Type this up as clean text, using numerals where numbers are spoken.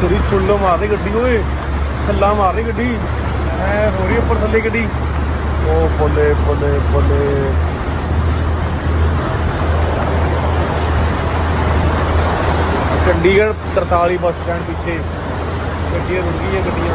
ਤੇਰੀ ਛੁੱਲੋ ਮਾਰ ਰਹੀ ਗੱਡੀ ਓਏ, ਥੱਲਾ ਮਾਰ ਰਹੀ ਗੱਡੀ ਐ ਹੋ ਰਹੀ ਉੱਪਰ ਥੱਲੇ ਗੱਡੀ। ਉਹ ਬੋਲੇ ਬੋਲੇ ਬੋਲੇ ਚੰਡੀਗੜ੍ਹ 43 ਬੱਸ ਸਟੈਂਡ ਪਿੱਛੇ ਗੱਡੀਆਂ ਰੁਕ ਗਈਆਂ ਗੱਡੀਆਂ।